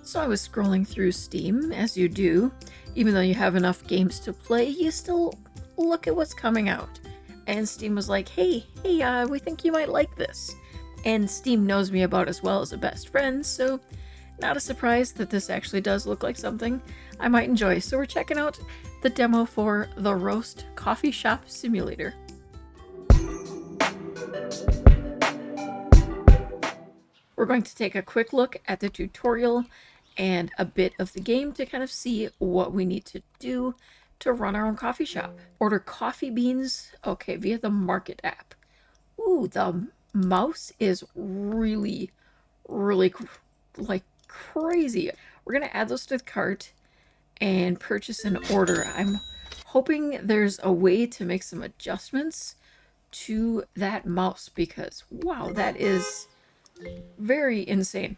So I was scrolling through Steam, as you do. Even though you have enough games to play, you still look at what's coming out. And Steam was like, hey, we think you might like this. And Steam knows me about as well as a best friend, so not a surprise that this actually does look like something I might enjoy. So we're checking out the demo for the Roast Coffee Shop Simulator. We're going to take a quick look at the tutorial and a bit of the game to kind of see what we need to do to run our own coffee shop. Order coffee beans, okay, via the Market app. Ooh, the mouse is really like crazy. We're gonna add those to the cart and purchase an order. I'm hoping there's a way to make some adjustments to that mouse because wow, that is very insane.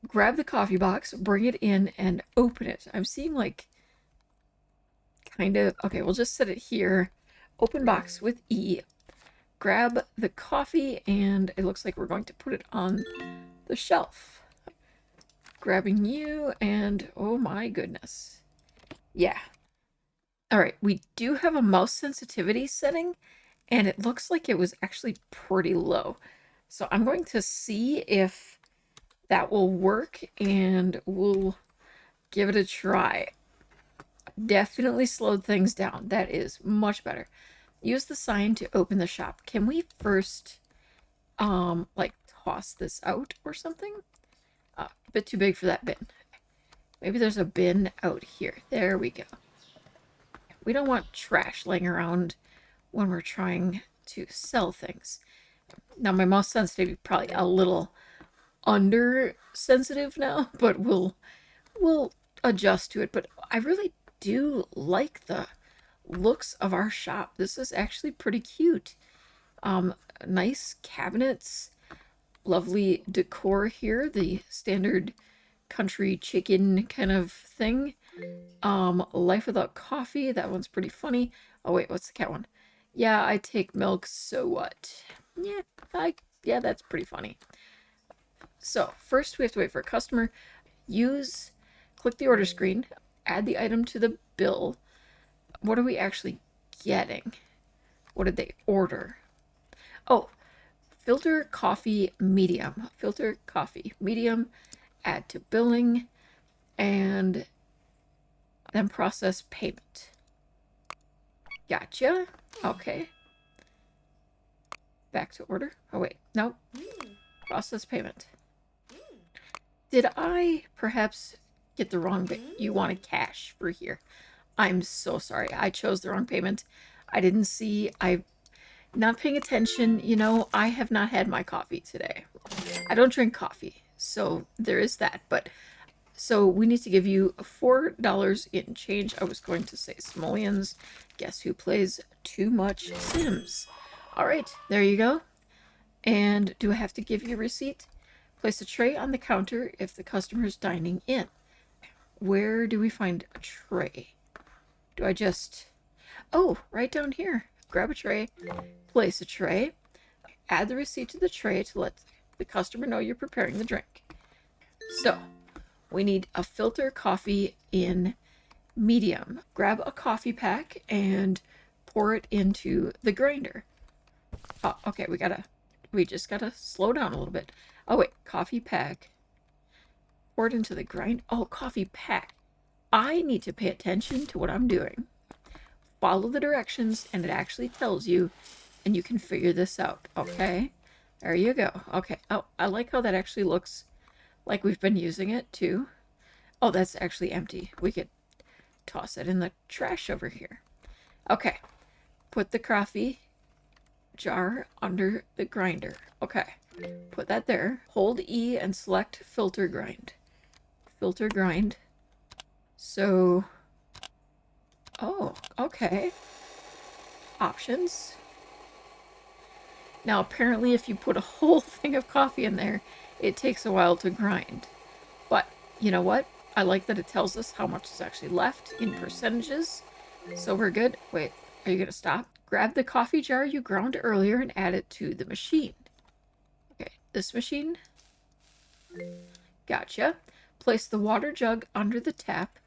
Grab the coffee box, bring it in, and open it. I'm seeing like kind of, okay, we'll just set it here. Open box with E. Grab the coffee, and it looks like we're going to put it on the shelf. Grabbing you, and oh my goodness. Yeah. All right, we do have a mouse sensitivity setting, and it looks like it was actually pretty low. So I'm going to see if that will work, and we'll give it a try. Definitely slowed things down. That is much better. Use the sign to open the shop. Can we first, like toss this out or something? A bit too big for that bin. Maybe there's a bin out here. There we go. We don't want trash laying around when we're trying to sell things. Now my mouse sensitivity probably a little under sensitive now, but we'll adjust to it. But I really do like the looks of our shop. This is actually pretty cute. Nice cabinets, lovely decor here, the standard country chicken kind of thing. Life without coffee, that one's pretty funny. Oh wait, what's the cat one? Yeah, I take milk, so what? Yeah, that's pretty funny. So first we have to wait for a customer. Click the order screen, add the item to the bill. What are we actually getting? What did they order? Oh, filter coffee medium. Filter coffee medium, add to billing, and then process payment. Gotcha. Okay. Back to order. Oh wait, nope. Process payment. Did I perhaps get the wrong bit? You wanted cash for here. I'm so sorry. I chose the wrong payment. I didn't see. I'm not paying attention. You know, I have not had my coffee today. I don't drink coffee, so there is that. But so we need to give you $4 in change. I was going to say simoleons. Guess who plays too much Sims? All right, there you go. And do I have to give you a receipt? Place a tray on the counter if the customer is dining in. Where do we find a tray? Do I just... Oh, right down here. Grab a tray, place a tray, add the receipt to the tray to let the customer know you're preparing the drink. So, we need a filter coffee in medium. Grab a coffee pack and pour it into the grinder. Oh, okay, we just gotta slow down a little bit. Oh wait, coffee pack. Pour it into the grind. Oh, coffee pack. I need to pay attention to what I'm doing. Follow the directions and it actually tells you and you can figure this out. Okay, there you go. Okay. Oh, I like how that actually looks like we've been using it too. Oh, that's actually empty. We could toss it in the trash over here. Okay, put the coffee jar under the grinder. Okay, put that there. Hold E and select filter grind. Filter grind. So, oh, okay. Options. Now, apparently, if you put a whole thing of coffee in there, it takes a while to grind. But you know what? I like that it tells us how much is actually left in percentages. So we're good. Wait, are you going to stop? Grab the coffee jar you ground earlier and add it to the machine. Okay, this machine. Gotcha. Place the water jug under the tap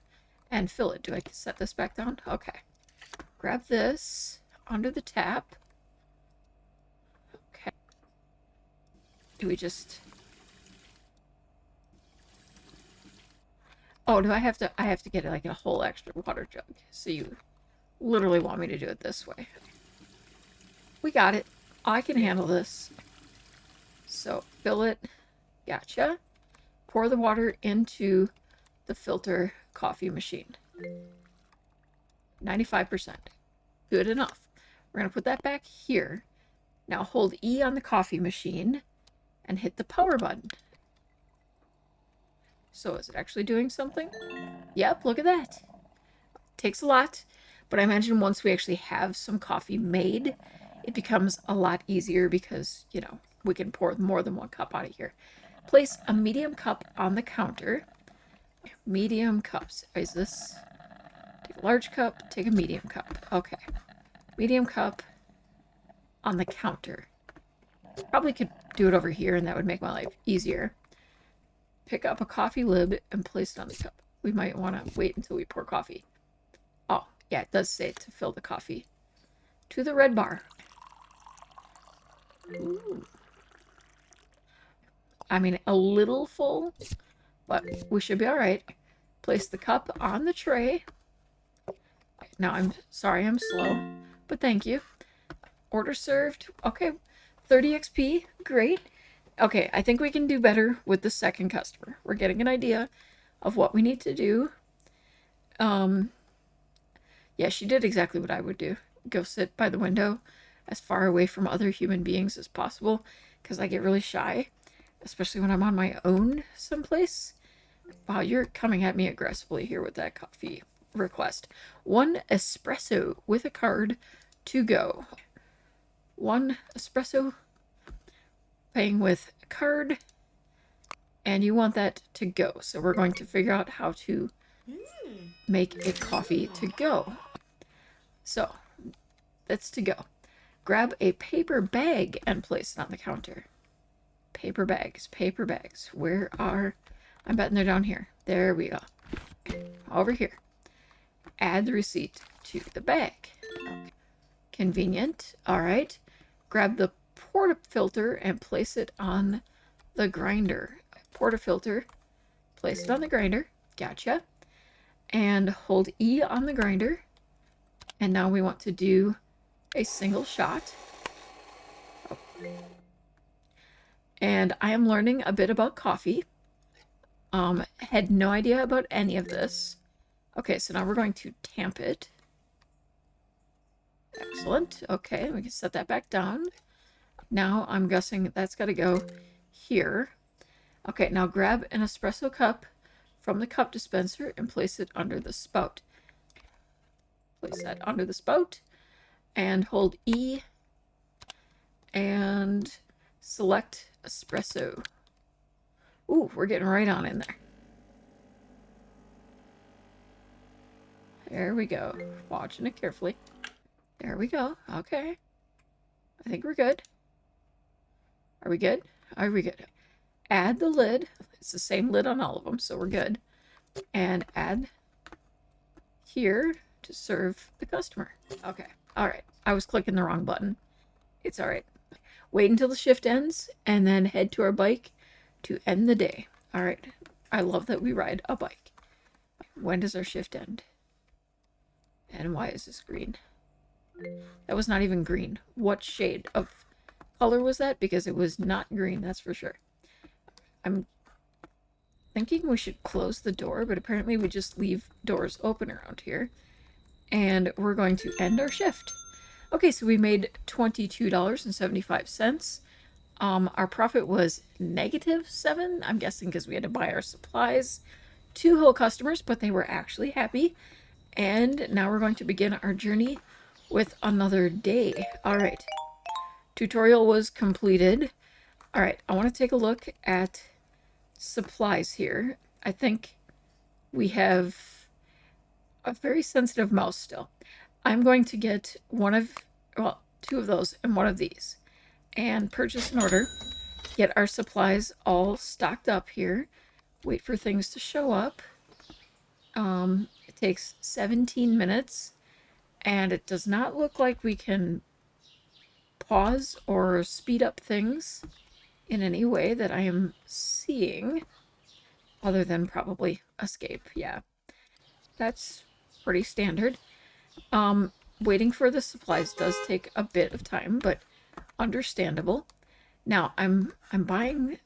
and fill it. Do I set this back down? Okay. Grab this under the tap. Okay. Do we just... Oh, do I have to get like a whole extra water jug. So you literally want me to do it this way. We got it. I can handle this. So fill it. Gotcha. Pour the water into the filter coffee machine. 95%. Good enough. We're going to put that back here. Now hold E on the coffee machine and hit the power button. So is it actually doing something? Yep, look at that. Takes a lot, but I imagine once we actually have some coffee made, it becomes a lot easier because, you know, we can pour more than one cup out of here. Place a medium cup on the counter. Medium cups. Is this... Take a large cup, take a medium cup. Okay. Medium cup on the counter. Probably could do it over here and that would make my life easier. Pick up a coffee lid and place it on the cup. We might want to wait until we pour coffee. Oh, yeah, it does say to fill the coffee. To the red bar. Ooh. I mean, a little full, but we should be all right. Place the cup on the tray. Now, I'm sorry I'm slow, but thank you. Order served. Okay, 30 XP. Great. Okay, I think we can do better with the second customer. We're getting an idea of what we need to do. Yeah, she did exactly what I would do. Go sit by the window as far away from other human beings as possible because I get really shy, especially when I'm on my own someplace. Wow, you're coming at me aggressively here with that coffee request. 1 espresso with a card to go. 1 espresso paying with a card, and you want that to go. So we're going to figure out how to make a coffee to go. So that's to go. Grab a paper bag and place it on the counter. Paper bags, paper bags. Where are... I'm betting they're down here. There we go. Over here. Add the receipt to the bag. Okay. Convenient. All right. Grab the portafilter and place it on the grinder. Portafilter. Place it on the grinder. Gotcha. And hold E on the grinder. And now we want to do a single shot. Oh. And I am learning a bit about coffee. Had no idea about any of this. Okay, so now we're going to tamp it. Excellent. Okay, we can set that back down. Now I'm guessing that's got to go here. Okay, now grab an espresso cup from the cup dispenser and place it under the spout. Place that under the spout and hold E and select espresso. Ooh, we're getting right on in there. There we go. Watching it carefully. There we go. Okay. I think we're good. Are we good? Are we good? Add the lid. It's the same lid on all of them, so we're good. And add here to serve the customer. Okay. All right. I was clicking the wrong button. It's all right. Wait until the shift ends and then head to our bike to end the day. All right. I love that we ride a bike. When does our shift end? And why is this green? That was not even green. What shade of color was that? Because it was not green, that's for sure. I'm thinking we should close the door, but apparently we just leave doors open around here. And we're going to end our shift. Okay, so we made $22.75. Our profit was -7. I'm guessing because we had to buy our supplies. 2 whole customers, but they were actually happy. And now we're going to begin our journey with another day. All right. Tutorial was completed. All right. I want to take a look at supplies here. I think we have a very sensitive mouse still. I'm going to get 2 of those and 1 of these and purchase an order. Get our supplies all stocked up here. wait for things to show up. It takes 17 minutes, and it does not look like we can pause or speed up things in any way that I am seeing, other than probably escape. Yeah, that's pretty standard. Waiting for the supplies does take a bit of time, but understandable. Now, I'm buying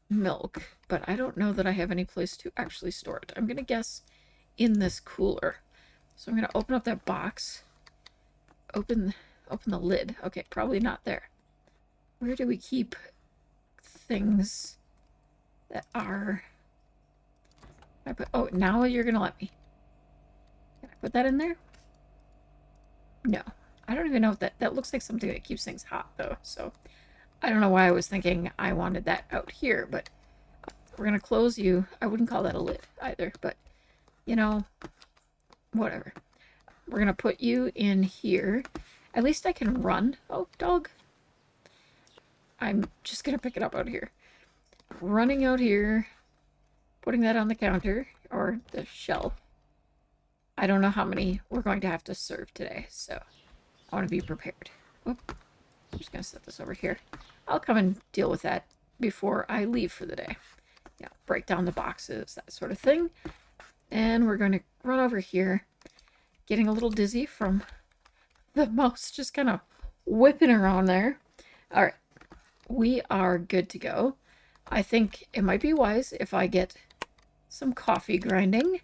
milk, but I don't know that I have any place to actually store it. I'm gonna guess in this cooler. So I'm gonna open up that box. Open the lid. Okay, probably not there. Where do we keep things that are... Oh, now you're gonna let me. Can I put that in there? No. I don't even know if that looks like something that keeps things hot, though. So I don't know why I was thinking I wanted that out here, but we're gonna close you. I wouldn't call that a lid either, but you know, whatever. We're gonna put you in here. At least I can run. Oh, dog. I'm just gonna pick it up out here. Running out here, putting that on the counter or the shelf. I don't know how many we're going to have to serve today, so I want to be prepared. Whoop. I'm just gonna set this over here. I'll come and deal with that before I leave for the day. Yeah, break down the boxes, that sort of thing. And we're going to run over here, getting a little dizzy from the mouse just kind of whipping around there. All right, we are good to go. I think it might be wise if I get some coffee grinding.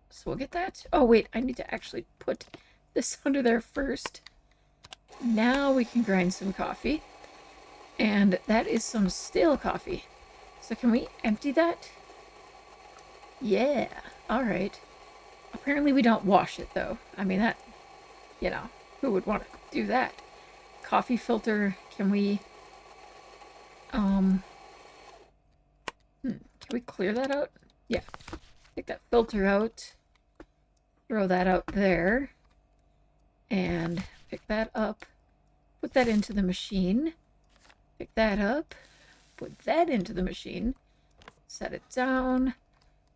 So we'll get that. Oh, wait, I need to actually put this under there first. Now we can grind some coffee. And that is some stale coffee. So can we empty that? Yeah, all right. Apparently we don't wash it, though. I mean, that, you know, who would want to do that? Coffee filter, can we... Can we clear that out? Yeah. Take that filter out. Throw that out there. And pick that up. Put that into the machine. Pick that up. Put that into the machine. Set it down.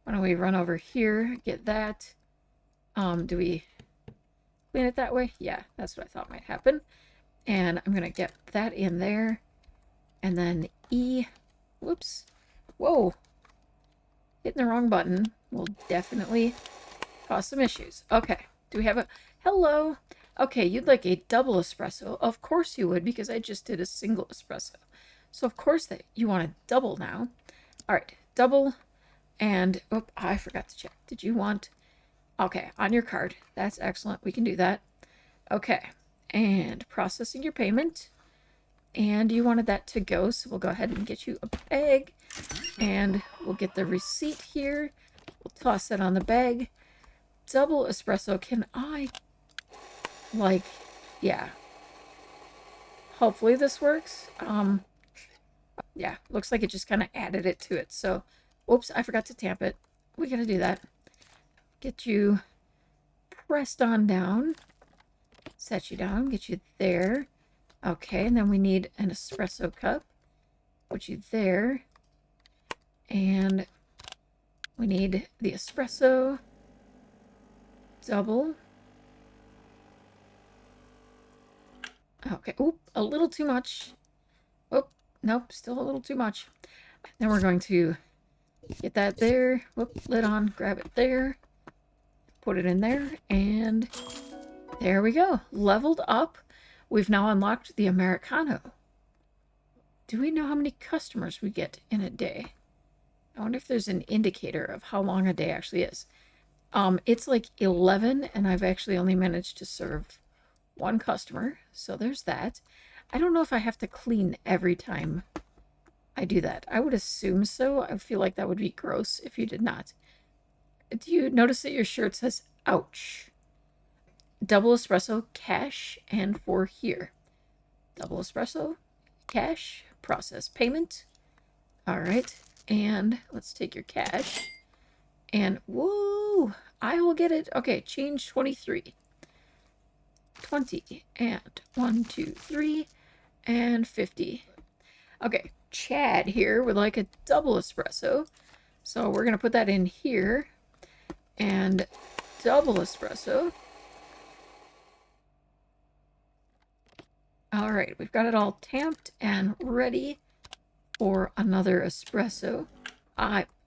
Why don't we run over here, get that. Do we clean it that way? Yeah, that's what I thought might happen. And I'm gonna get that in there. And then E, whoops, whoa. Hitting the wrong button will definitely cause some issues. Okay, do we have a, hello. Okay, you'd like a double espresso. Of course you would, because I just did a single espresso. So of course that you want a double now. All right, double. And, oh, I forgot to check. Did you want... Okay, on your card. That's excellent. We can do that. Okay, and processing your payment. And you wanted that to go, so we'll go ahead and get you a bag. And we'll get the receipt here. We'll toss that on the bag. Double espresso. Can I... Like, yeah. Hopefully this works. Yeah, looks like it just kind of added it to it, so... Oops, I forgot to tamp it. We gotta do that. Get you pressed on down. Set you down. Get you there. Okay, and then we need an espresso cup. Put you there. And we need the espresso. Double. Okay, oop, a little too much. Oh, nope, still a little too much. Then we're going to... Get that there. Whoop, lid on. Grab it there. Put it in there. And there we go. Leveled up. We've now unlocked the Americano. Do we know how many customers we get in a day? I wonder if there's an indicator of how long a day actually is. It's like 11, and I've actually only managed to serve one customer. So there's that. I don't know if I have to clean every time I do that. I would assume so. I feel like that would be gross if you did not. Do you notice that your shirt says, ouch? Double espresso, cash, and for here. Double espresso, cash, process payment. All right, and let's take your cash. And, whoa, I will get it. Okay, change 23. 20, and 1, 2, 3, and 50. Okay, Chad here would like a double espresso. So we're going to put that in here. And double espresso. All right, we've got it all tamped and ready for another espresso.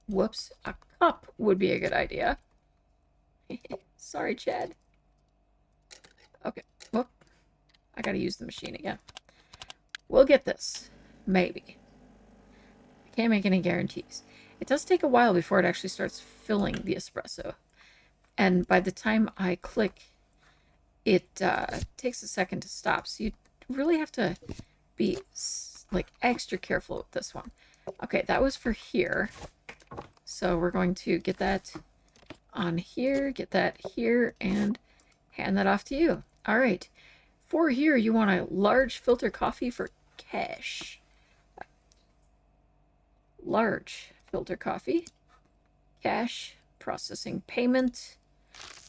Whoops, a cup would be a good idea. Sorry, Chad. Okay, whoop. I gotta use the machine again. We'll get this. Maybe. I can't make any guarantees. It does take a while before it actually starts filling the espresso. And by the time I click, it takes a second to stop. So you really have to be like extra careful with this one. Okay, that was for here. So we're going to get that on here, get that here, and hand that off to you. All right. For here, you want a large filter coffee for cash. Large filter coffee. Cash. Processing payment.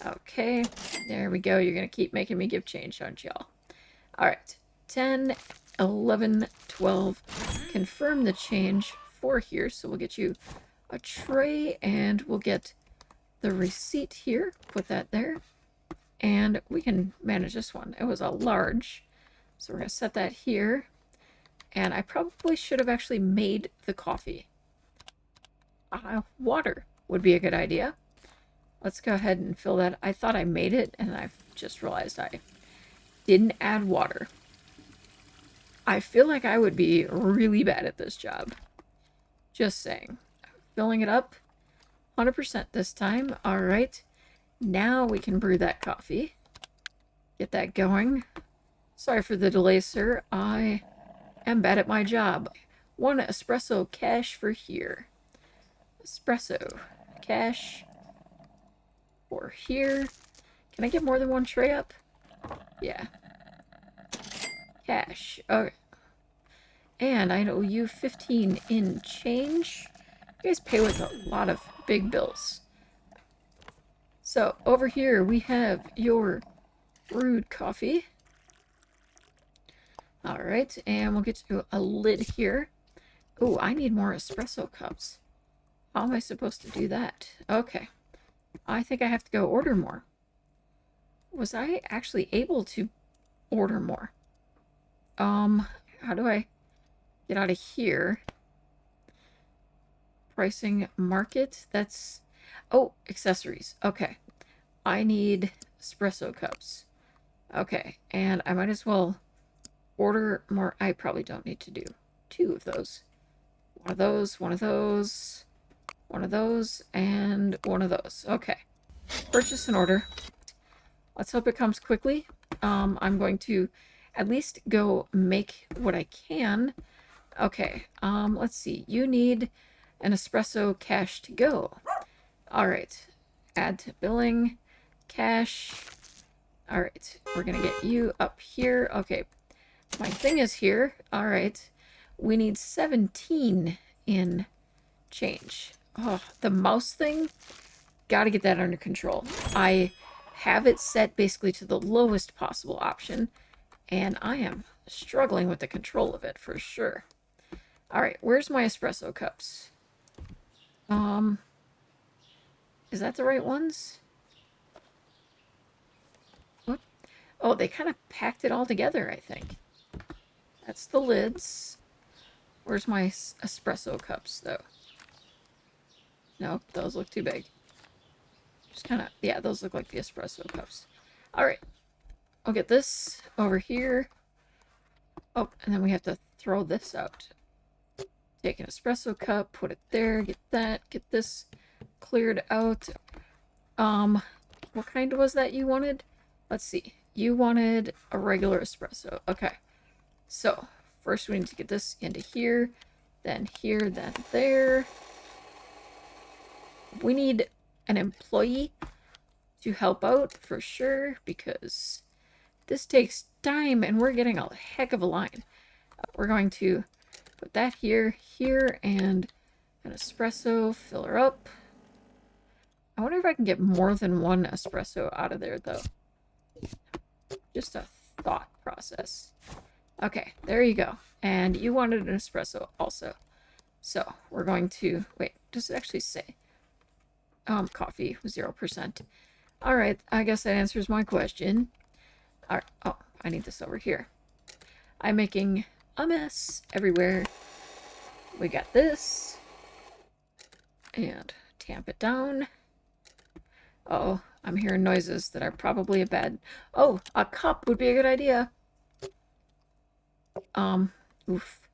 Okay. There we go. You're going to keep making me give change, aren't y'all? All right. 10, 11, 12. Confirm the change for here. So we'll get you a tray and we'll get the receipt here. Put that there. And we can manage this one. It was a large. So we're going to set that here. And I probably should have actually made the coffee. Water would be a good idea. Let's go ahead and fill that. I thought I made it, and I've just realized I didn't add water. I feel like I would be really bad at this job. Just saying. Filling it up 100% this time. All right. Now we can brew that coffee. Get that going. Sorry for the delay, sir. I am bad at my job. 1 espresso cash for here. Espresso cash for here. Can I get more than 1 tray up? Yeah. Cash. Okay. And I owe you 15 in change. You guys pay with a lot of big bills. So over here we have your brewed coffee. All right, and we'll get to a lid here. Oh, I need more espresso cups. How am I supposed to do that? Okay. I think I have to go order more. Was I actually able to order more? How do I get out of here? Pricing market. That's... Oh, accessories. Okay. I need espresso cups. Okay, and I might as well order more. I probably don't need to do 2 of those. 1 of those, 1 of those, 1 of those, and 1 of those. Okay. Purchase and order. Let's hope it comes quickly. I'm going to at least go make what I can. Okay, let's see. You need an espresso cash to go. All right. Add to billing. Cash. All right. We're going to get you up here. Okay. My thing is here. All right. We need 17 in change. Oh, the mouse thing. Got to get that under control. I have it set basically to the lowest possible option. And I am struggling with the control of it for sure. All right. Where's my espresso cups? Is that the right ones? What? Oh, they kind of packed it all together, I think. That's the lids. Where's my espresso cups, though? Nope, those look too big. Just kind of, yeah, those look like the espresso cups. All right. I'll get this over here. Oh, and then we have to throw this out. Take an espresso cup, put it there, get that, get this cleared out. What kind was that you wanted? Let's see. You wanted a regular espresso. Okay. So, first we need to get this into here, then there. We need an employee to help out for sure because this takes time and we're getting a heck of a line. We're going to put that here, and an espresso, fill her up. I wonder if I can get more than 1 espresso out of there, though. Just a thought process. Okay, there you go. And you wanted an espresso also. So we're going to, wait, does it actually say? Coffee, 0%. All right, I guess that answers my question. All right, oh, I need this over here. I'm making a mess everywhere. We got this. And tamp it down. Uh-oh, I'm hearing noises that are probably a bad... Oh, a cup would be a good idea. Oof.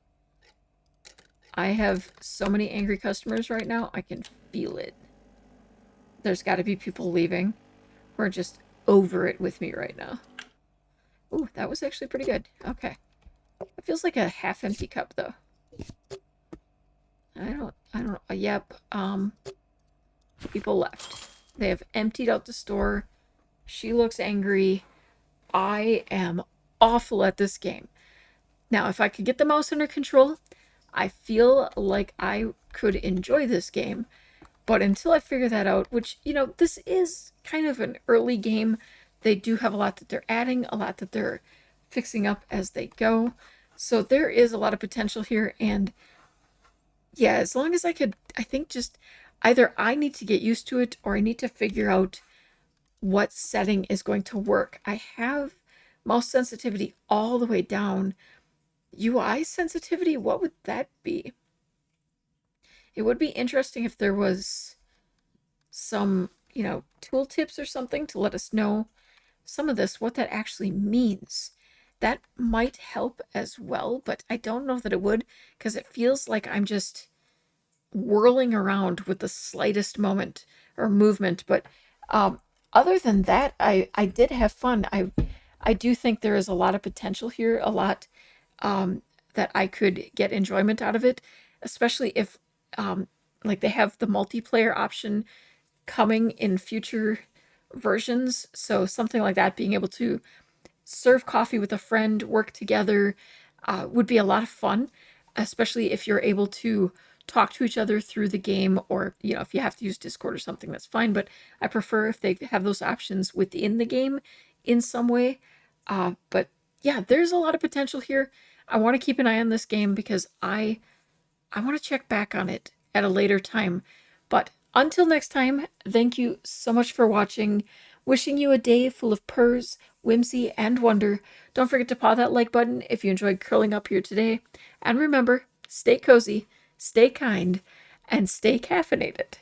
I have so many angry customers right now, I can feel it. There's got to be people leaving who are just over it with me right now. Ooh, that was actually pretty good. Okay. It feels like a half-empty cup, though. I don't, yep, people left. They have emptied out the store. She looks angry. I am awful at this game. Now, if I could get the mouse under control, I feel like I could enjoy this game. But until I figure that out, which, you know, this is kind of an early game. They do have a lot that they're adding, a lot that they're fixing up as they go. So there is a lot of potential here. And yeah, as long as I could, I think just either I need to get used to it or I need to figure out what setting is going to work. I have mouse sensitivity all the way down. UI sensitivity, what would that be? It would be interesting if there was some, you know, tool tips or something to let us know some of this, what that actually means. That might help as well, but I don't know that it would, because it feels like I'm just whirling around with the slightest moment or movement. But other than that, I did have fun. I do think there is a lot of potential here, a lot that I could get enjoyment out of it, especially if like they have the multiplayer option coming in future versions. So something like that, being able to serve coffee with a friend, work together, would be a lot of fun, especially if you're able to talk to each other through the game, or, you know, if you have to use Discord or something, that's fine. But I prefer if they have those options within the game in some way. But yeah, there's a lot of potential here. I want to keep an eye on this game because I want to check back on it at a later time. But until next time, thank you so much for watching. Wishing you a day full of purrs, whimsy, and wonder. Don't forget to paw that like button if you enjoyed curling up here today. And remember, stay cozy, stay kind, and stay caffeinated.